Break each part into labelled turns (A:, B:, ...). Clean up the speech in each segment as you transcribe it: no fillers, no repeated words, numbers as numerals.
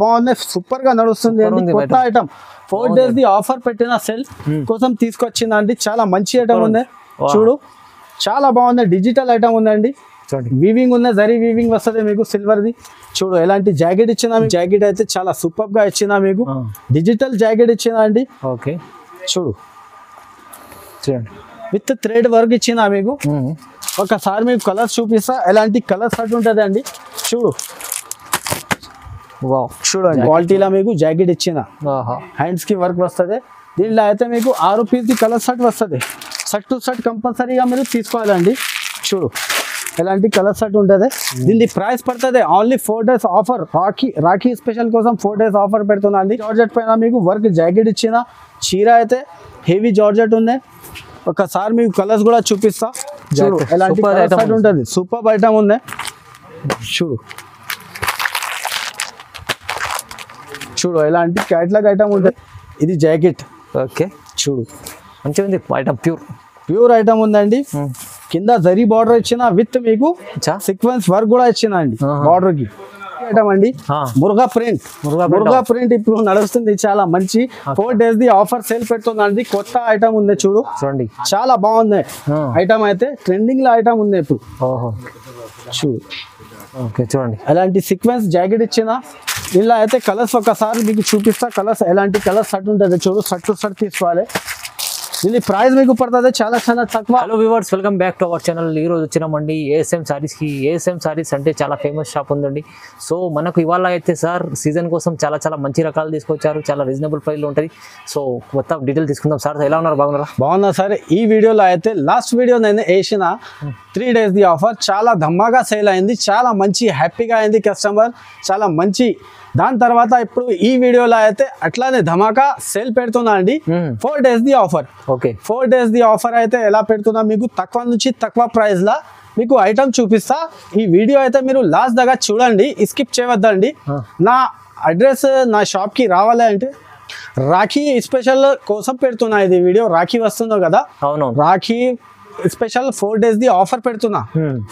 A: బాగుంది, సూపర్ గా నడుస్తుంది అండి. కొత్త ఐటమ్ 4 days ది ఆఫర్ పెట్టిన సెల్ కోసం తీసుకొచ్చిందండి. చాలా మంచి ఐటమ్ ఉంది చూడు, చాలా బాగుంది. డిజిటల్ ఐటమ్ ఉందండి, వీవింగ్ ఉంది, జరీ వీవింగ్ వస్తుంది మీకు సిల్వర్ ది. చూడు ఎలాంటి జాకెట్ ఇచ్చినా, జాకెట్ అయితే చాలా సూపర్ గా ఇచ్చినా మీకు. డిజిటల్ జాకెట్ ఇచ్చినా అండి.
B: ఓకే
A: చూడు విత్ థ్రెడ్ వర్క్ ఇచ్చినా మీకు. ఒకసారి మీకు కలర్స్ చూపిస్తా, ఎలాంటి కలర్స్ అటు ఉంటుంది అండి. చూడు చూడండి క్వాలిటీలో మీకు జాకెట్ ఇచ్చిన, హ్యాండ్స్ కి వర్క్ వస్తుంది. దీంట్లో అయితే మీకు 6 పీస్ కలర్ షర్ట్ వస్తుంది. షర్ట్ టు షర్ట్ కంపల్సరీగా మీరు తీసుకోవాలండి. చూడు ఎలాంటి కలర్ షర్ట్ ఉంటుంది. దీని ప్రైస్ పడుతుంది only 4 days offer. Rakhi special కోసం 4 days ఆఫర్ పెడుతున్నా అండి. జార్జెట్ పైన మీకు వర్క్ జాకెట్ ఇచ్చిన, చీర అయితే హెవీ జార్జెట్ ఉంది. ఒకసారి మీకు కలర్స్ కూడా చూపిస్తా. చూడు ఎలాంటి కలర్ షర్ట్ ఉంటుంది, సూపర్ ఐటమ్ ఉంది. చూడు చూడు ఎలాంటి క్యాట్లాగ్ ఐటమ్ ఉంటుంది. ఇది జాకెట్.
B: ఓకే
A: చూడు
B: మంచిగా ఉంది ఐటమ్,
A: ప్యూర్ ఐటమ్ ఉందండి. కింద జరీ బార్డర్ ఇచ్చిన విత్ మీకు సీక్వెన్స్ వర్క్ కూడా ఇచ్చిన అండి బార్డర్ కి. ఐటమ్ అండి మురుగా ప్రింట్ ఇప్పుడు నడుస్తుంది, చాలా మంచి. 4 days ది ఆఫర్ సేల్ పెడుతుందండి. కొత్త ఐటమ్ ఉంది చూడు,
B: చూడండి
A: చాలా బాగుంది ఐటమ్. అయితే ట్రెండింగ్ లో ఐటమ్ ఉంది ఇప్పుడు. చూడు
B: ఓకే చూడండి
A: ఎలాంటి సీక్వెన్స్ జాకెట్ ఇచ్చిన. ఇలా అయితే కలర్స్ ఒకసారి మీకు చూపిస్తా. కలర్స్ ఎలాంటి కలర్స్ షర్ట్ ఉంటుంది చూడు, షర్ట్ టు షర్ట్ తీసుకోవాలి. దీని ప్రైస్ మీకు పడుతుంది చాలా తక్కువ.
B: Hello viewers, welcome back to our channel. ఈ రోజు వచ్చినామండి ఏఎస్ఎం సారీస్కి. ఏఎస్ఎం సారీస్ అంటే చాలా ఫేమస్ షాప్ ఉందండి. సో మనకు ఇవాళ అయితే సార్ సీజన్ కోసం చాలా మంచి రకాలు తీసుకొచ్చారు, చాలా రీజనబుల్ ప్రైస్లో ఉంటుంది. సో మొత్తం డీటెయిల్ తీసుకుందాం. సార్ ఎలా ఉన్నారు, బాగున్నారా?
A: బాగున్నా సార్. ఈ వీడియోలో అయితే లాస్ట్ వీడియో నేను వేసిన 3 days ది ఆఫర్ చాలా ధమ్మాగా సేల్ అయింది, చాలా మంచి హ్యాపీగా అయింది కస్టమర్, చాలా మంచి. దాని తర్వాత ఇప్పుడు ఈ వీడియోలో అయితే అట్లానే ధమాకా సేల్ పెడుతున్నా అండి. 4 days the offer.
B: Okay
A: 4 days the offer అయితే ఎలా పెడుతున్నా మీకు, తక్కువ నుంచి తక్కువ ప్రైస్ లా మీకు ఐటమ్ చూపిస్తా. ఈ వీడియో అయితే మీరు లాస్ట్ దాకా చూడండి, స్కిప్ చేయవద్దండి. నా అడ్రస్, నా షాప్ కి రావాలి అంటే రాఖీ స్పెషల్ కోసం పెడుతున్నా ఇది వీడియో. రాఖీ వస్తుందో కదా,
B: అవును,
A: Rakhi special 4 days the offer పెడుతున్నా.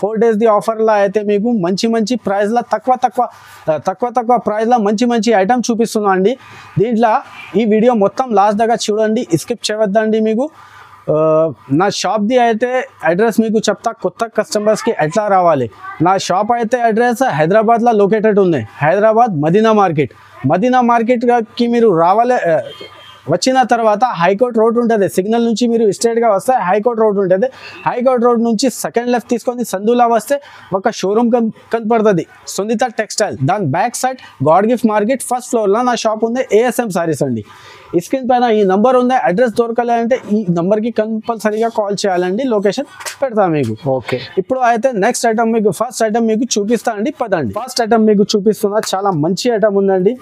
A: 4 days ది ఆఫర్ లా అయితే మీకు మంచి ప్రైస్ లా తక్కువ ప్రైస్ లా మంచి ఐటమ్ చూపిస్తున్నా అండి. దీంట్లో ఈ వీడియో మొత్తం లాస్ట్ దాకా చూడండి, స్కిప్ చేయవద్దండి. మీకు నా షాప్ ది అయితే అడ్రస్ మీకు చెప్తా, కొత్త కస్టమర్స్ కి ఎట్లా రావాలి. నా షాప్ అయితే అడ్రస్ హైదరాబాద్ లో లొకేటెడ్ ఉంది. హైదరాబాద్ మదీనా మార్కెట్ కి మీరు రావాలి. వచ్చిన తర్వాత హైకోర్ట్ రోడ్ ఉంటుంది, సిగ్నల్ నుంచి మీరు స్ట్రైట్ గా వస్తే హైకోర్ట్ రోడ్ ఉంటుంది. హైకోర్ట్ రోడ్ నుంచి సెకండ్ లెఫ్ట్ తీసుకొని సందులా వస్తే ఒక షోరూమ్ కనపడుతుంది, సునీత టెక్స్టైల్. దాని back side God gift market first floor లో నా షాప్ ఉంది, ఏఎస్ఎం సారీస్ అండి. ఈ స్క్రీన్ పైన ఈ నంబర్ ఉంది. అడ్రస్ దొరకాలంటే ఈ నంబర్ కి కంపల్సరీగా కాల్ చేయాలండి, లొకేషన్ పెడతా మీకు.
B: ఓకే
A: ఇప్పుడు అయితే నెక్స్ట్ ఐటమ్ మీకు, ఫస్ట్ ఐటమ్ మీకు చూపిస్తా అండి, పదండి. ఫస్ట్ ఐటమ్ మీకు చూపిస్తున్నా, చాలా మంచి ఐటమ్ ఉందండి,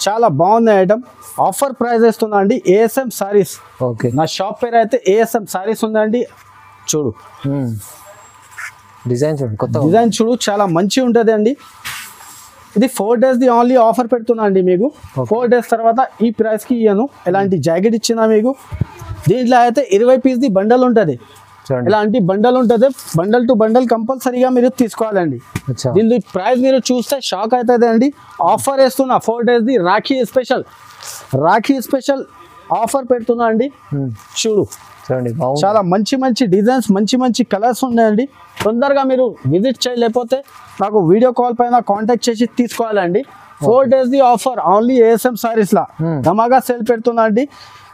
A: చాలా బాగుంది ఐటమ్. ఆఫర్ ప్రైస్ ఇస్తున్నా అండి, ఏఎస్ఎం సారీస్.
B: ఓకే
A: నా షాప్ పేరు అయితే ఏఎస్ఎం సారీస్ ఉందండి. చూడు
B: డిజైన్ చూడండి, కొత్త
A: డిజైన్ చూడు, చాలా మంచి ఉంటుంది అండి. ఇది 4 days ది ఓన్లీ ఆఫర్ పెడుతున్నా అండి మీకు. 4 days తర్వాత ఈ ప్రైస్ కి ఇయ్యను. ఎలాంటి జాకెట్ ఇచ్చినా మీకు. దీంట్లో అయితే 20 పీస్ ది బండల్ ఉంటుంది. ఇలాంటి బండల్ ఉంటుంది, బండల్ టు బండల్ కంపల్సరీగా మీరు తీసుకోవాలండి. దీని ప్రైస్ మీరు చూస్తే షాక్ అవుతుంది అండి. ఆఫర్ వేస్తున్నా 4 days the Rakhi special offer పెడుతున్నా అండి. చూడు చాలా మంచి డిజైన్స్, మంచి కలర్స్ ఉన్నాయండి. తొందరగా మీరు విజిట్ చేయలేకపోతే నాకు వీడియో కాల్ పైన కాంటాక్ట్ చేసి తీసుకోవాలండి. 4 days the offer only ASM sarees లా ధమాగా సేల్ పెడుతున్నా అండి.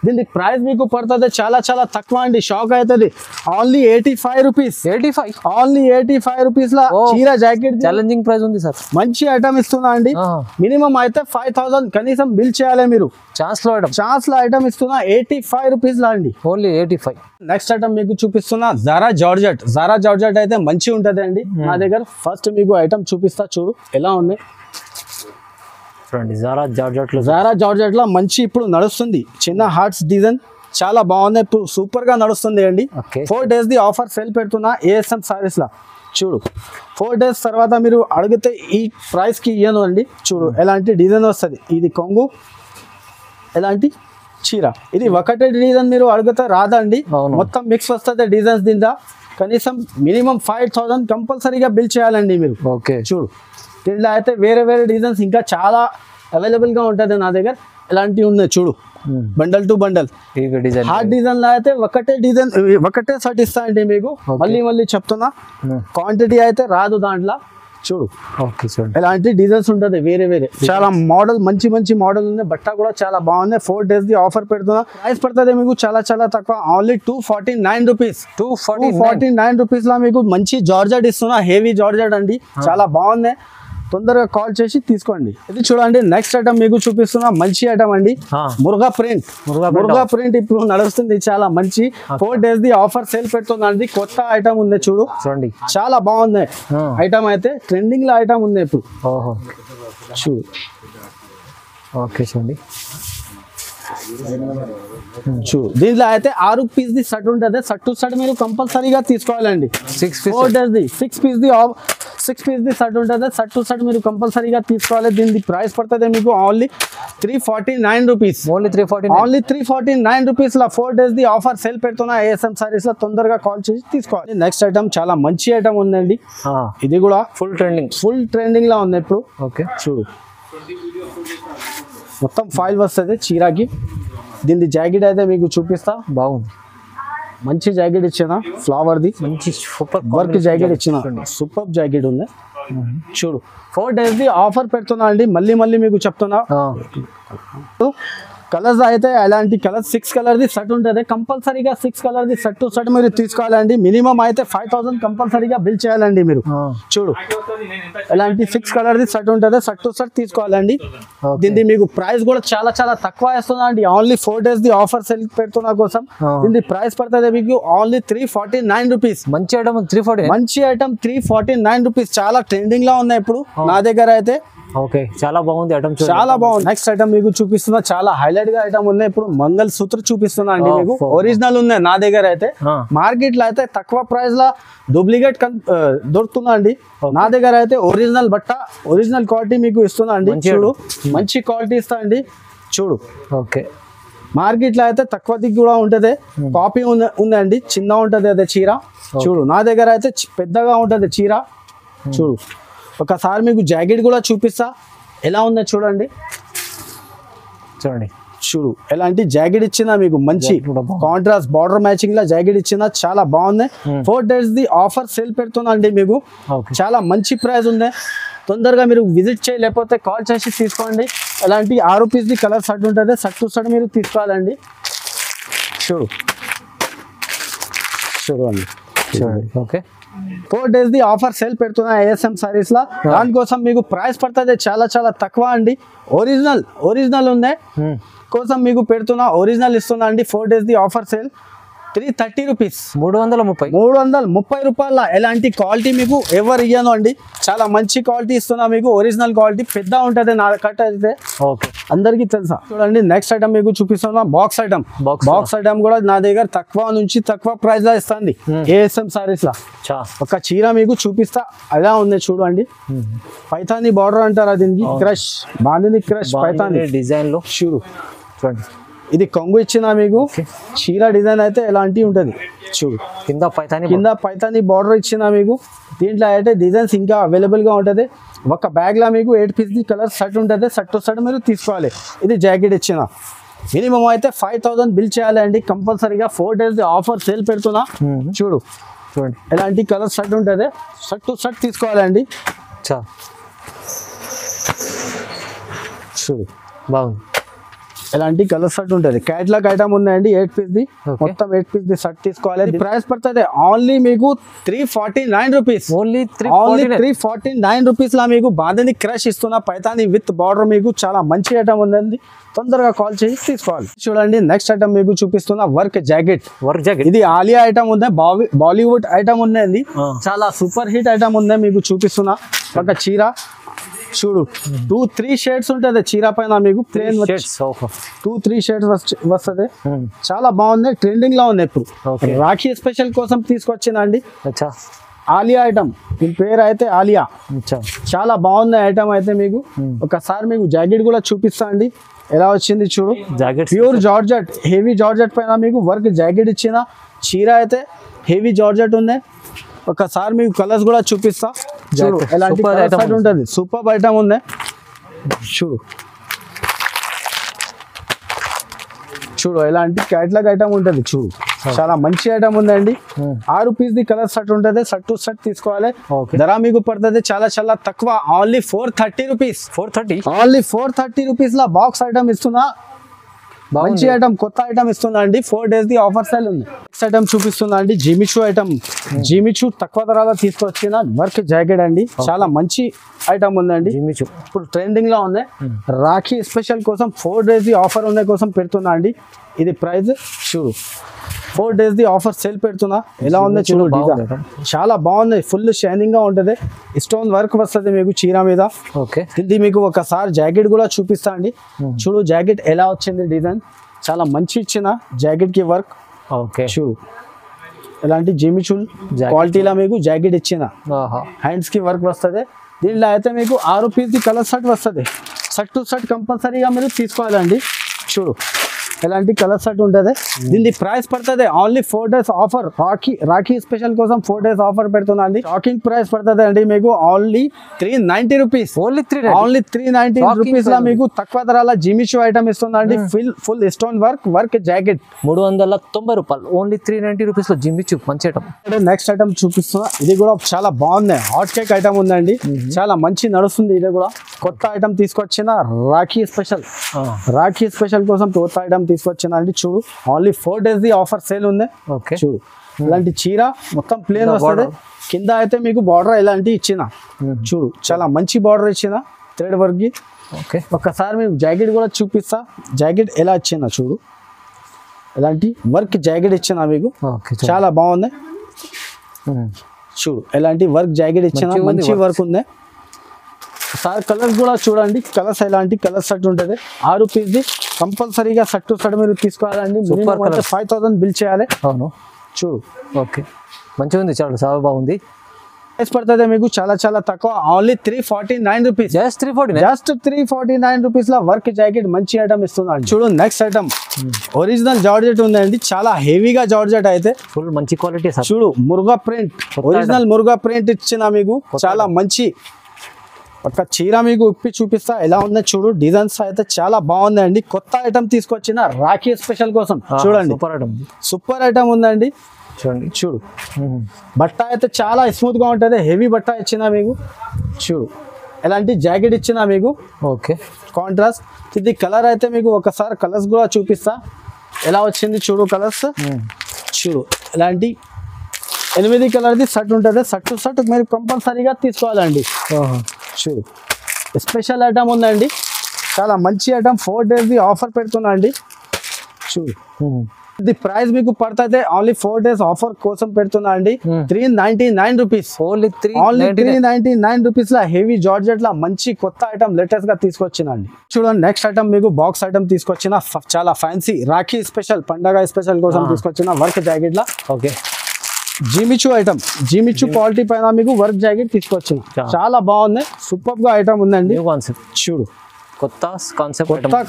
A: దీని ప్రైస్ మీకు పడుతుంది చాలా తక్కువ అండి, షాక్ అవుతుంది. Only 85 rupees. ఓన్లీ 85 రూపీస్ లా చీర జాకెట్.
B: ఛాలెంజింగ్ ప్రైస్ ఉంది సార్,
A: మంచి ఐటమ్ ఇస్తున్నా అండి. మినిమం అయితే 5000 కనీసం బిల్ చేయాలి మీరు. ఛాన్స్ లో ఐటమ్ ఇస్తున్నా 85 రూపీస్ లా అండి,
B: ఓన్లీ 85.
A: నెక్స్ట్ ఐటమ్ మీకు చూపిస్తున్నా జారా జార్జెట్ అయితే మంచి ఉంటది అండి నా దగ్గర. ఫస్ట్ మీకు ఐటమ్ చూపిస్తా, చూడు ఎలా ఉంది.
B: జారా
A: జార్జెట్ లో మంచి ఇప్పుడు నడుస్తుంది, చిన్న హార్ట్స్ డిజైన్, చాలా బాగుంది, ఇప్పుడు సూపర్ గా నడుస్తుంది అండి. 4 days ది ఆఫర్ సేల్ పెడుతున్నా ఏఎస్ఎం సారీస్ లా. చూడు 4 days తర్వాత మీరు అడిగితే ఈ ప్రైస్ కి ఇయ్యను అండి. చూడు ఎలాంటి డిజైన్ వస్తుంది. ఇది కొంగు, ఎలాంటి చీర. ఇది ఒకటే డిజైన్ మీరు అడిగితే రాదండి, మొత్తం మిక్స్ వస్తుంది డిజైన్స్. దీంట్లో కనీసం మినిమం 5000 కంపల్సరీగా బిల్ చేయాలండి మీరు.
B: ఓకే
A: చూడు దీంట్లో అయితే వేరే వేరే డిజైన్స్ ఇంకా చాలా అవైలబుల్గా ఉంటుంది నా దగ్గర. ఇలాంటివి ఉన్నాయి చూడు, bundle to bundle. Heart design లో అయితే ఒకటే సెట్ ఇస్తా అండి మీకు. మళ్ళీ చెప్తున్నా, క్వాంటిటీ అయితే రాదు దాంట్లో. చూడు ఇలాంటి డిజైన్స్ ఉంటుంది వేరే వేరే, చాలా మోడల్ మంచి మోడల్ ఉంది. బట్ట కూడా చాలా బాగుంది. 4 days ది ఆఫర్ పెడుతున్నా. ప్రైస్ పడుతుంది మీకు చాలా తక్కువ, ఓన్లీ 249 రూపీస్. 249 రూపీస్ లో మీకు మంచి జార్జెట్ ఇస్తున్నా, హెవీ జార్జెట్ అండి, చాలా బాగుంది. తొందరగా కాల్ చేసి తీసుకోండి. ఇది చూడండి, నెక్స్ట్ ఐటమ్ మీకు చూపిస్తున్నా, మంచి ఐటమ్ అండి, మురుగా ప్రింట్ ఇప్పుడు నడుస్తుంది, చాలా మంచి. 4 days ది ఆఫర్ సేల్ పెడుతుందండి. కొత్త ఐటమ్ ఉంది చూడు, చూడండి చాలా బాగుంది ఐటమ్. అయితే ట్రెండింగ్ లో ఐటమ్ ఉంది ఇప్పుడు. చూడు
B: చూడండి,
A: దీంట్లో అయితే 6 piece ది సెట్ ఉంటుంది. సెట్ టు సెట్ మీరు కంపల్సరీగా తీసుకోవాలండి. 4 days the 6 piece the set ఉంటుంది. సెట్ టు సెట్ మీరు కంపల్సరీగా తీసుకోవాలి. దీని ప్రైస్ పడుతుంది మీకు only 349 rupees. Only 349 rupees law 4 days the offer sale పెడుతున్నా ఏఎస్ఎం సారీస్ లో. తొందరగా కాల్ చేసి తీసుకోవాలి. నెక్స్ట్ ఐటమ్ చాలా మంచి ఐటమ్ ఉందండి, ఇది కూడా ఫుల్ ట్రెండింగ్ లా ఉంది ఇప్పుడు. ఓకే చూడు, మొత్తం ఫైల్ వస్తుంది చీరాకి. దీని జాకెట్ అయితే మీకు చూపిస్తా. బాగుంది, మంచి జాకెట్ ఇచ్చిన, ఫ్లవర్ ది మంచి సూపర్ వర్క్ జాకెట్ ఇచ్చిన, సూపర్ జాకెట్ ఉంది చూడు. 4 days ది ఆఫర్ పెడుతున్నా అండి. మళ్ళీ మీకు చెప్తున్నా, కలర్స్ అయితే అలాంటి కలర్ 6 కలర్ ది సెట్ ఉంటుంది. కంపల్సరీగా 6 colour the set to set మీరు తీసుకోవాలండి. మినిమం అయితే 5000 కంపల్సరీగా బిల్ చేయాలండి మీరు. చూడు ఇలాంటి 6 కలర్ ది సెట్ ఉంటుంది, సెట్ టు సెట్ తీసుకోవాలండి. దీన్ని మీకు ప్రైస్ కూడా చాలా తక్కువ ఇస్తున్నా అండి. Only 4 days the offer cell పెడుతున్నా కోసం. దీని ప్రైస్ పడుతుంది మీకు ఓన్లీ 349 రూపీస్. మంచి ఐటమ్ 349 రూపీస్. చాలా ట్రెండింగ్ లో ఉన్నాయి ఇప్పుడు నా దగ్గర అయితే. ఓకే చాలా బాగుంది ఐటమ్, చాలా బాగుంది. నెక్స్ట్ ఐటమ్ మీకు చూపిస్తున్నా, చాలా హైలైట్ గా ఐటమ్ ఉంది ఇప్పుడు. మంగళ సూత్ర చూపిస్తున్నా అండి మీకు. ఒరిజినల్ ఉన్నాయి నా దగ్గర అయితే. మార్కెట్ లో అయితే తక్కువ ప్రైస్ లా డూప్లికేట్ దొరుకుతున్నా అండి. నా దగ్గర అయితే ఒరిజినల్ బట్ట, ఒరిజినల్ క్వాలిటీ మీకు ఇస్తున్నా అండి. చూడు మంచి క్వాలిటీ ఇస్తా అండి. చూడు ఓకే, మార్కెట్ లో అయితే తక్కువ దిక్కు కూడా ఉంటది. కాపీ ఉందండి, చిన్న ఉంటది అదే చీర. చూడు నా దగ్గర అయితే పెద్దగా ఉంటది చీర. చూడు ఒకసారి మీకు జాకెట్ కూడా చూపిస్తా, ఎలా ఉందో చూడండి. చూడు ఎలాంటి జాకెట్ ఇచ్చిందా మీకు, మంచి కాంట్రాస్ట్ బార్డర్ మ్యాచింగ్ లా జాకెట్ ఇచ్చిందా, చాలా బాగుంది. 4 days ది ఆఫర్ సేల్ పెడుతున్నా అండి మీకు. చాలా మంచి ప్రైస్ ఉంది. తొందరగా మీరు విజిట్ చేయలేకపోతే కాల్ చేసి తీసుకోండి. ఎలాంటి 6 piece ది కలర్ సెట్ ఉంటుంది, సెట్ టు సెట్ మీరు తీసుకోవాలండి. చూడండి okay, 4 days the offer sale పెడుతున్నా ఏఎస్ఎం సారీస్ లా. దానికోసం మీకు ప్రైస్ పడుతుంది చాలా తక్కువ అండి. ఒరిజినల్ ఉంది కోసం మీకు పెడుతున్నా, ఒరిజినల్ ఇస్తున్నా అండి. 4 days the offer sale 330 rupees, 330 రూపాయల. ఎలాంటి క్వాలిటీ మీకు ఎవరు ఇయ్యను అండి, చాలా మంచి క్వాలిటీ ఇస్తున్నా మీకు. ఒరిజినల్ క్వాలిటీ పెద్ద ఉంటుంది నా కట్ అయితే, అందరికి తెలుసా. చూడండి నెక్స్ట్ ఐటమ్ మీకు చూపిస్తున్నా, బాక్స్ ఐటమ్ కూడా నా దగ్గర తక్కువ ప్రైస్ లా ఇస్తుంది ఏఎస్ఎం సారీస్ లా. ఒక చీర మీకు చూపిస్తా, ఎలా ఉంది చూడండి. పైతాని బార్డర్ అంటారా దీనికి, crush bandhani, crush Paithani design లో. చూడండి ఇది కొంగు ఇచ్చిన మీకు చీర డిజైన్ అయితే ఎలాంటి ఉంటది. చూడు కింద పైతాని బార్డర్ ఇచ్చిన మీకు. దీంట్లో అయితే డిజైన్స్ ఇంకా అవైలబుల్ గా ఉంటది. ఒక బ్యాగ్ లా మీకు 8 piece ది కలర్ సెట్ ఉంటుంది, సెట్ టు సెట్ మీరు తీసుకోవాలి. ఇది జాకెట్ ఇచ్చిన, మినిమం అయితే 5000 బిల్ చేయాలి అండి కంపల్సరీగా. 4 days ది ఆఫర్ సేల్ పెడుతున్నా. చూడండి ఎలాంటి కలర్ సెట్ ఉంటుంది, సెట్ టు సెట్ తీసుకోవాలండి. చూడు బాగుంది, ఎలాంటి కలర్ సెట్ ఉంటుంది. క్యాట్లాగ్ ఐటమ్ ఉందండి 8 piece ది, మొత్తం 8 piece ది సెట్ తీసుకోవాలి. ప్రైస్ పడుతుంది ఓన్లీ మీకు 349 రూపీస్. ఓన్లీ 349 రూపీస్ లా మీకు బాందిని క్రష్ ఇస్తున్నా, పైతాని విత్ బార్డర్ మీకు. చాలా మంచి ఐటమ్ ఉందండి, తొందరగా కాల్ చేసి తీసుకోవాలి. చూడండి నెక్స్ట్ ఐటమ్ మీకు చూపిస్తున్నా, వర్క్ జాకెట్. ఇది ఆలియా ఐటమ్ ఉంది, బాలీవుడ్ ఐటమ్ ఉందండి. చాలా సూపర్ హిట్ ఐటమ్ ఉంది మీకు చూపిస్తున్నా. ఒక చీర చూడు 2-3 షేడ్స్ ఉంటుంది చీర పైన మీకు. ప్లేన్ 2-3 షేడ్స్ వస్తుంది, చాలా బాగుంది. ట్రెండింగ్ లో ఉంది ఇప్పుడు. రాఖీ స్పెషల్ కోసం తీసుకొచ్చిందండి ఆలియా ఐటమ్. దీని పేరు అయితే ఆలియా. చాలా బాగుంది ఐటమ్ అయితే మీకు. ఒకసారి మీకు జాకెట్ కూడా చూపిస్తా అండి, ఎలా వచ్చింది చూడు. ప్యూర్ జార్జెట్, హెవీ జార్జెట్ పైన మీకు వర్క్ జాకెట్ ఇచ్చిన చీర అయితే హెవీ జార్జెట్ ఉంది. ఒకసారి మీకు కలర్స్ కూడా చూపిస్తా. చూడు ఎలాంటి
B: Super item ఉంది.
A: ఉంటుంది, సూపర్ ఐటమ్ ఉంది చూడు. చూడు ఎలాంటి క్యాట్లాగ్ ఐటమ్ ఉంటుంది చూడు, చాలా మంచి ఐటమ్ ఉందండి. 6 పీస్ ది కలర్ సెట్ ఉంటుంది, సెట్ టు సెట్ తీసుకోవాలి.
B: Okay.
A: ధర మీకు పడుతుంది చాలా తక్కువ, ఓన్లీ 430 రూపీస్.
B: 430
A: ఓన్లీ 430 రూపీస్ లా బాక్స్ ఐటమ్ ఇస్తున్నా. మంచి ఐటమ్, కొత్త ఐటమ్ ఇస్తుందా అండి. 4 days ది ఆఫర్ సేల్ ఉంది. నెక్స్ట్ ఐటమ్ చూపిస్తుందా అండి, జిమిచూ ఐటమ్. జిమిచూ తక్కువ ధరలో తీసుకొచ్చిన వర్క్ జాకెట్ అండి, చాలా మంచి ఐటమ్ ఉందండి.
B: జిమిచూ
A: ఇప్పుడు ట్రెండింగ్ లో ఉంది. రాఖీ స్పెషల్ కోసం 4 days ది ఆఫర్ ఉన్న కోసం పెడుతున్నా అండి. ఇది ప్రైస్ చూడు, 4 days ది ఆఫర్ సేల్ పెడుతున్నా. ఎలా ఉందో చూడు,
B: బాగుంది
A: డిజైన్ చాలా బాగుంది, ఫుల్ షైనింగ్ గా ఉంటుంది. స్టోన్ వర్క్ వస్తుంది మీకు చీర మీద.
B: ఓకే,
A: ఇది మీకు ఒకసారి జాకెట్ కూడా చూపిస్తా అండి. చూడు జాకెట్ ఎలా వచ్చింది, డిజైన్ చాలా మంచి ఇచ్చిన జాకెట్ కి వర్క్.
B: ఓకే
A: చూడు ఎలాంటి జిమిచూల్ క్వాలిటీలో మీకు జాకెట్ ఇచ్చిన, హ్యాండ్స్ కి వర్క్ వస్తుంది. దీంట్లో అయితే మీకు 6 పీస్ ది కలర్ సెట్ వస్తుంది. సెట్ టు సెట్ కంపల్సరీగా మీరు తీసుకోవాలండి. చూడు ఎలాంటి కలర్ సెట్ ఉంటుంది. దీని ప్రైస్ పడుతుంది only 4 days offer. Rakhi special కోసం 4 days ఆఫర్ పెడుతున్నా అండి. షాకింగ్ ప్రైస్ పడుతుంది అండి మీకు ఓన్లీ 390 రూపీస్.
B: ఓన్లీ
A: 390 రూపీస్ లా మీకు తక్కువ ధరల జిమిచూ ఐటమ్ ఇస్తుందండి. ఫుల్ స్టోన్ వర్క్ జాకెట్
B: 390 రూపాయలు, ఓన్లీ 390 రూపీస్ లో జిమిచూ మంచి ఐటమ్.
A: నెక్స్ట్ ఐటమ్ చూపిస్తున్నా, ఇది కూడా చాలా బాగుంది. హాట్ కేక్ ఐటమ్ ఉందండి, చాలా మంచి నడుస్తుంది. ఇది కూడా కొత్త ఐటమ్ తీసుకొచ్చిన రాఖీ స్పెషల్ కోసం కొత్త ఐటమ్ తీసుకొచ్చిన అండి. చూడు only 4 days the offer sale ఉంది.
B: ఓకే,
A: చూడు ఇలాంటి చీర మొత్తం ప్లేన్ వస్తుంది. కింద అయితే మీకు బార్డర్ ఇలాంటి ఇచ్చిన. చూడు చాలా మంచి బార్డర్ ఇచ్చిన థ్రెడ్ వర్క్ కి.
B: ఓకే,
A: ఒక్కసారి మీకు జాకెట్ కూడా చూపిస్తా. జాకెట్ ఎలా ఇచ్చిన చూడు, ఎలాంటి వర్క్ జాకెట్ ఇచ్చిన మీకు,
B: ఓకే
A: చాలా బాగుంది. చూడు ఎలాంటి వర్క్ జాకెట్ ఇచ్చిన, మంచి వర్క్ ఉంది. సార్ కలర్స్ కూడా చూడండి, కలర్స్ ఎలాంటి కలర్ సెట్ ఉంటుంది. 6 పీస్ ది కంపల్సరీగా సెట్ టు సెట్ మీరు తీసుకోవాలండి. 5000 బిల్ చేయాలి.
B: అవును
A: చూడు
B: ఓకే, మంచిగా ఉంది, చాలా బాగుంది.
A: ప్రైస్ పడుతుంది మీకు చాలా తక్కువ, ఓన్లీ 349 రూపీస్.
B: జస్ట్
A: 349 రూపీస్ లో వర్క్ జాకెట్ మంచి ఐటమ్ ఇస్తున్నాడు. చూడు నెక్స్ట్ ఐటమ్ ఒరిజినల్ జార్జెట్ ఉందండి, చాలా హెవీగా జార్జెట్ అయితే
B: ఫుల్ మంచి క్వాలిటీ.
A: చూడు Muruga print, original Muruga print ఇచ్చిన మీకు, చాలా మంచి. ఒక చీర మీకు ఇప్పి చూపిస్తా ఎలా ఉందో చూడు. డిజైన్స్ అయితే చాలా బాగుంది అండి. కొత్త ఐటమ్ తీసుకొచ్చిన రాఖీ స్పెషల్ కోసం చూడండి, సూపర్ ఐటమ్ ఉందండి. చూడు బట్ట అయితే చాలా స్మూత్ గా ఉంటుంది, హెవీ బట్ట ఇచ్చిన మీకు. చూడు ఎలాంటి జాకెట్ ఇచ్చిన మీకు.
B: Okay,
A: contrast. ఇది కలర్ అయితే మీకు ఒకసారి కలర్స్ కూడా చూపిస్తా ఎలా వచ్చింది. చూడు కలర్స్ చూడు, ఎలాంటి 8 కలర్ది సెట్ ఉంటుంది. సెట్ టు సెట్ మీరు కంపల్సరీగా తీసుకోవాలండి. చూడు స్పెషల్ ఐటమ్ ఉందండి, చాలా మంచి ఐటమ్. 4 days ది ఆఫర్ పెడుతున్నా అండి. చూడు ఇది ప్రైస్ మీకు పడుతుంది ఓన్లీ 4 days ఆఫర్ కోసం పెడుతున్నా అండి. 399 రూపీస్.
B: ఓన్లీ
A: 399 రూపీస్ లా హెవీ జార్జెట్ లా మంచి కొత్త ఐటమ్ లేటెస్ట్ గా తీసుకొచ్చిన అండి. చూడండి నెక్స్ట్ ఐటమ్ మీకు బాక్స్ ఐటమ్ తీసుకొచ్చిన, చాలా ఫ్యాన్సీ రాఖీ స్పెషల్ పండగ స్పెషల్ కోసం తీసుకొచ్చిన వర్క్ జాకెట్ లా.
B: Okay,
A: Jimmy Choo item, Jimmy Choo quality పైన మీకు వర్క్ జాకెట్ తీసుకొచ్చిన, చాలా బాగుంది. సూపర్ గా ఐటమ్ ఉందండి. చూడు
B: కొత్త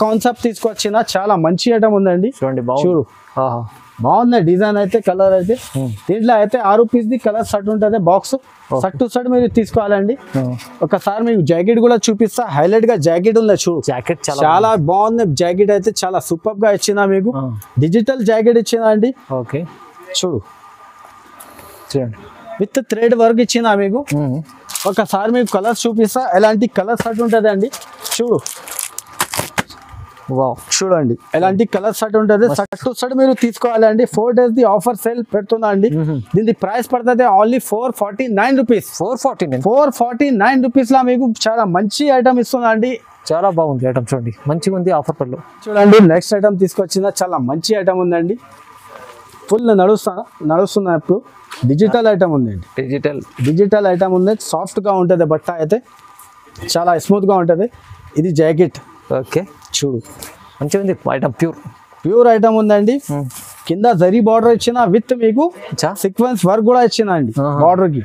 A: కాన్సెప్ట్ తీసుకొచ్చిన, చాలా మంచి ఐటమ్ ఉందండి. చూడు బాగుంది డిజైన్ అయితే, కలర్ అయితే. దీంట్లో అయితే 6 పీస్ ది కలర్ సెట్ ఉంటుంది. బాక్స్ సెట్ టు సెట్ మీరు తీసుకోవాలండి. ఒకసారి మీకు జాకెట్ కూడా చూపిస్తా, హైలైట్ గా జాకెట్ ఉంది. చూడు
B: జాకెట్
A: చాలా బాగుంది. జాకెట్ అయితే చాలా సూపర్ గా ఇచ్చిన మీకు, డిజిటల్ జాకెట్ ఇచ్చిన అండి.
B: ఓకే,
A: చూడు విత్ థ్రెడ్ వర్క్ ఇచ్చిన మీకు. ఒకసారి మీకు కలర్స్ చూపిస్తా, ఎలాంటి కలర్ సెట్ ఉంటుంది అండి. చూడు చూడండి ఎలాంటి కలర్ సెట్ ఉంటుంది. సెట్ టు సెట్ మీరు తీసుకోవాలండి. 4 days ది ఆఫర్ సేల్ పెడుతున్నా అండి. దీని ప్రైస్ పడుతుంది ఓన్లీ 449 రూపీస్. 449 రూపీస్ లా మీకు చాలా మంచి ఐటమ్ ఇస్తున్నా అండి.
B: చాలా బాగుంది ఐటమ్, చూడండి మంచిగా ఉంది ఆఫర్ పర్లో.
A: చూడండి నెక్స్ట్ ఐటమ్ తీసుకొచ్చిన, చాలా మంచి ఐటమ్ ఉందండి. ఫుల్ నడుస్తున్నా ఇప్పుడు. డిజిటల్ ఐటమ్ ఉందండి, డిజిటల్ ఐటమ్ ఉంది. సాఫ్ట్ గా ఉంటుంది బట్ట అయితే, చాలా స్మూత్ గా ఉంటుంది. ఇది జాకెట్.
B: ఓకే,
A: చూడు
B: మంచిగా ఉంది ఐటమ్,
A: ప్యూర్ ఐటమ్ ఉందండి. కింద జరీ బార్డర్ ఇచ్చిన, విత్ మీకు సీక్వెన్స్ వర్క్ కూడా ఇచ్చిన అండి బార్డర్ కి.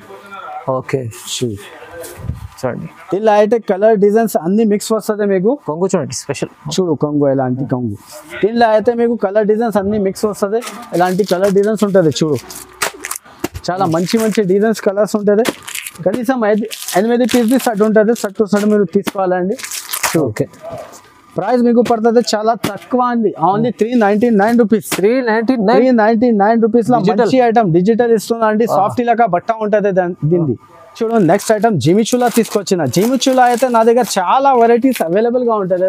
B: ఓకే, చూడండి
A: ఇలా అయితే కలర్ డిజైన్స్ అన్ని మిక్స్ వస్తుంది మీకు.
B: కొంగు చూడండి స్పెషల్.
A: చూడు కొంగు ఎలాంటి కొంగు. దీనిలో అయితే మీకు కలర్ డిజైన్స్ అన్ని మిక్స్ వస్తుంది. ఎలాంటి కలర్ డిజైన్స్ ఉంటుంది. చూడు చాలా మంచి డిజైన్స్ కలర్స్ ఉంటుంది. కనీసం 8 పీస్ సెట్ ఉంటుంది. సెట్ టు సెట్ మీరు తీసుకోవాలండి.
B: ఓకే,
A: ప్రైస్ మీకు పడుతుంది చాలా తక్కువ అండి, ఓన్లీ 399 రూపీస్.
B: 399
A: రూపీస్ లో మంచి ఐటమ్ డిజిటల్ ఇస్తున్నా అండి. సాఫ్ట్ లాగా బట్ట ఉంటుంది దీన్ని. చూడండి నెక్స్ట్ ఐటమ్ జిమిచులా తీసుకొచ్చిన. జిమిచులా అయితే నా దగ్గర చాలా వెరైటీస్ అవైలబుల్ గా ఉంటుంది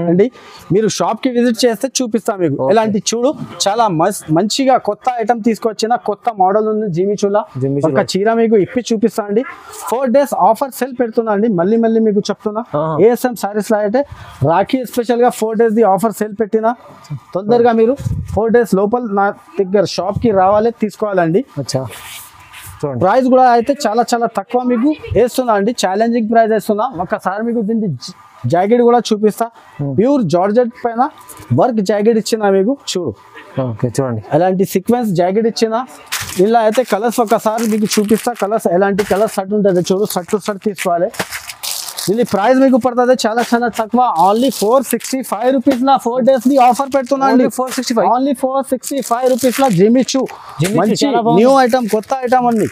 A: అండి. మీరు షాప్ కి విజిట్ చేస్తే చూపిస్తా మీకు. ఇలాంటి చూడు చాలా మంచిగా కొత్త ఐటమ్ తీసుకొచ్చిన, కొత్త మోడల్ ఉంది జిమిచులా. ఒక చీర మీకు ఇప్పి చూపిస్తా అండి. 4 days ఆఫర్ సేల్ పెడుతున్నా అండి. మళ్ళీ మీకు చెప్తున్నా, ఏఎస్ఎం సారీస్ లో అయితే రాఖీ స్పెషల్ గా 4 days ది ఆఫర్ సేల్ పెట్టినా. తొందరగా మీరు 4 days లోపల నా దగ్గర షాప్ కి రావాలి, తీసుకోవాలండి. ప్రైస్ కూడా అయితే చాలా తక్కువ మీకు వేస్తున్నా అండి. ఛాలెంజింగ్ ప్రైస్ వేస్తున్నా. ఒకసారి మీకు దీన్ని జాకెట్ కూడా చూపిస్తా. ప్యూర్ జార్జెట్ పైన వర్క్ జాకెట్ ఇచ్చిన మీకు. చూడండి ఎలాంటి సీక్వెన్స్ జాకెట్ ఇచ్చిన. ఇలా అయితే కలర్స్ ఒకసారి మీకు చూపిస్తా. కలర్స్ ఎలాంటి కలర్స్ షర్ట్ ఉంటుంది చూడు. షర్ట్ టు షర్ట్ తీసుకోవాలి. దీని ప్రైస్ మీకు పడుతుంది చాలా తక్కువ, only 465 rupees law 4 days the offer పెడుతున్నా అండి. 465 ఓన్లీ 465 రూపీస్ లా జిమిచు. మంచి న్యూ ఐటమ్, కొత్త ఐటమ్ అండి.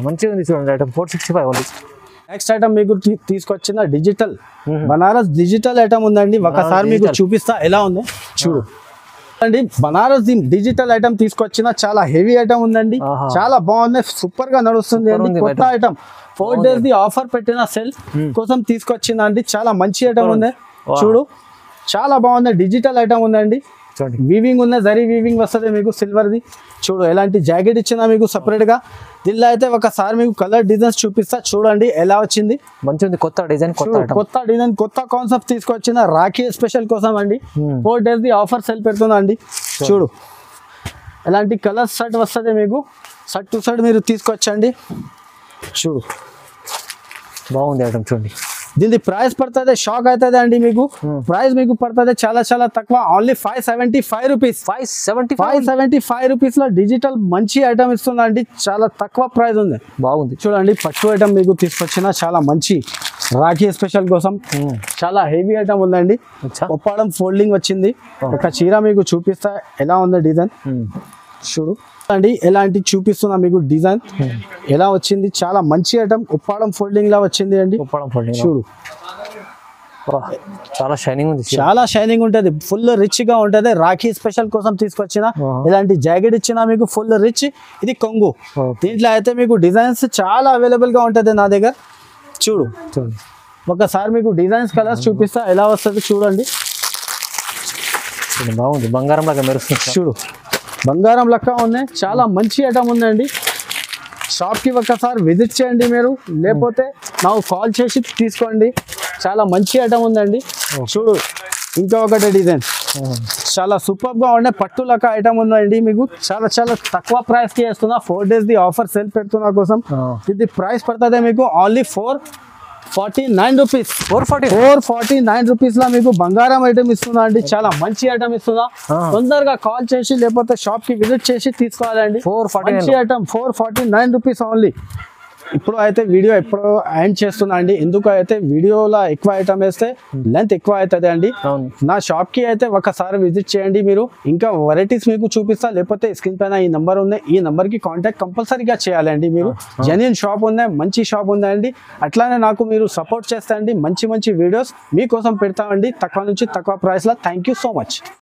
B: మంచిగా ఉంది చూడండి ఐటమ్. 465 ఓన్లీ.
A: నెక్స్ట్ ఐటమ్ మీకు తీసుకొచ్చిన డిజిటల్ బనారస్ డిజిటల్ ఐటమ్ ఉందండి. ఒకసారి మీకు చూపిస్తా ఎలా ఉందో చూడు అండి. బనారస్ డిజిటల్ ఐటమ్ తీసుకొచ్చిన చాలా హెవీ ఐటమ్ ఉందండి. చాలా బాగుంది, సూపర్ గా నడుస్తుంది అండి. కొత్త ఐటమ్ 4 days ది ఆఫర్ పెట్టిన సెల్ కోసం తీసుకొచ్చిన అండి. చాలా మంచి ఐటమ్ ఉంది చూడు. చాలా బాగుంది, డిజిటల్ ఐటమ్ ఉందండి. వీవింగ్ ఉంది, జరీ వీవింగ్ వస్తుంది మీకు సిల్వర్ ది. చూడు ఎలాంటి జాకెట్ ఇచ్చినా మీకు సపరేట్ గా. దీనిలో అయితే ఒకసారి మీకు కలర్ డిజైన్స్ చూపిస్తా, చూడండి ఎలా వచ్చింది.
B: మంచిది, కొత్త డిజైన్,
A: కొత్త డిజైన్, కొత్త కాన్సెప్ట్ తీసుకొచ్చిన రాఖీ స్పెషల్ కోసం అండి. 4 days ది ఆఫర్ సెల్ పెడుతుందా అండి. చూడు ఎలాంటి కలర్ షర్ట్ వస్తుంది మీకు. షర్ట్ టు షర్ట్ మీరు తీసుకొచ్చండి. చూడు
B: బాగుంది ఐటమ్ చూడండి.
A: దీని ప్రైస్ పడుతుంది, షాక్ అవుతుంది అండి మీకు. ప్రైస్ మీకు పడుతుంది చాలా తక్కువ, ఓన్లీ 575 రూపీస్. 575 రూపీస్ లో డిజిటల్ మంచి ఐటమ్ ఇస్తుంది అండి. చాలా తక్కువ ప్రైస్ ఉంది, బాగుంది. చూడండి పట్టు ఐటమ్ మీకు తీసుకొచ్చిన చాలా మంచి రాఖీ స్పెషల్ కోసం. చాలా హెవీ ఐటమ్ ఉందండి. ఒప్పడం ఫోల్డింగ్ వచ్చింది. ఒక చీర మీకు చూపిస్తా ఎలా ఉంది డిజైన్. చూడు అండి ఎలాంటి చూపిస్తున్నా మీకు డిజైన్ ఎలా వచ్చింది. చాలా మంచి ఐటమ్, ఉప్పాడం ఫోల్డింగ్ లా వచ్చింది అండి. చూడు
B: చాలా షైనింగ్ ఉంది,
A: చాలా షైనింగ్ ఉంటది, ఫుల్ రిచ్ గా ఉంటది. రాఖీ స్పెషల్ కోసం తీసుకొచ్చిన ఇలాంటి జాకెట్ ఇచ్చిన మీకు ఫుల్ రిచ్. ఇది కొంగు. దీంట్లో అయితే మీకు డిజైన్స్ చాలా అవైలబుల్ గా ఉంటది నా దగ్గర. చూడు ఒకసారి మీకు డిజైన్స్ కలర్స్ చూపిస్తా ఎలా వస్తుంది చూడండి.
B: బాగుంది, బంగారం లాగా మెరుస్తుంది.
A: చూడు బంగారం లెక్క ఉంది, చాలా మంచి ఐటమ్ ఉందండి. షాప్కి ఒకసారి విజిట్ చేయండి మీరు, లేకపోతే నాకు కాల్ చేసి తీసుకోండి. చాలా మంచి ఐటమ్ ఉందండి. చూడు ఇంకా ఒకటి డిజైన్ చాలా సూపర్ గా ఉండే పట్టు లెక్క ఐటమ్ ఉందండి మీకు. చాలా తక్కువ ప్రైస్ కి వేస్తున్నా. 4 days ది ఆఫర్ సేల్ పెడుతున్నా కోసం. ఇది ప్రైస్ పడుతుంది మీకు ఓన్లీ 449 రూపీస్. 449 రూపీస్ లా మీకు బంగారం ఐటమ్ ఇస్తున్నా అండి. చాలా మంచి ఐటమ్ ఇస్తున్నా. తొందరగా కాల్ చేసి లేకపోతే షాప్ కి విజిట్ చేసి తీసుకోవాలండి. 449 ఐటమ్ 449 రూపీస్ ఓన్లీ. ఇప్పుడు అయితే వీడియో ఎప్పుడు ఎండ్ చేస్తున్నా అండి. ఎందుకు అయితే వీడియోలో ఎక్కువ ఐటమ్ వేస్తే లెంత్ ఎక్కువ అవుతుంది అండి. నా షాప్ కి అయితే ఒకసారి విజిట్ చేయండి మీరు. ఇంకా వెరైటీస్ మీకు చూపిస్తా, లేకపోతే స్క్రీన్ పైన ఈ నంబర్ ఉంది, ఈ నంబర్ కి కాంటాక్ట్ కంపల్సరీగా చేయాలండి మీరు. జెన్యూన్ షాప్ ఉంది, మంచి షాప్ ఉందండి. అట్లానే నాకు మీరు సపోర్ట్ చేస్తా అండి. మంచి వీడియోస్ మీకోసం పెడతామండి, తక్కువ నుంచి తక్కువ ప్రైస్ లో. Thank you so much.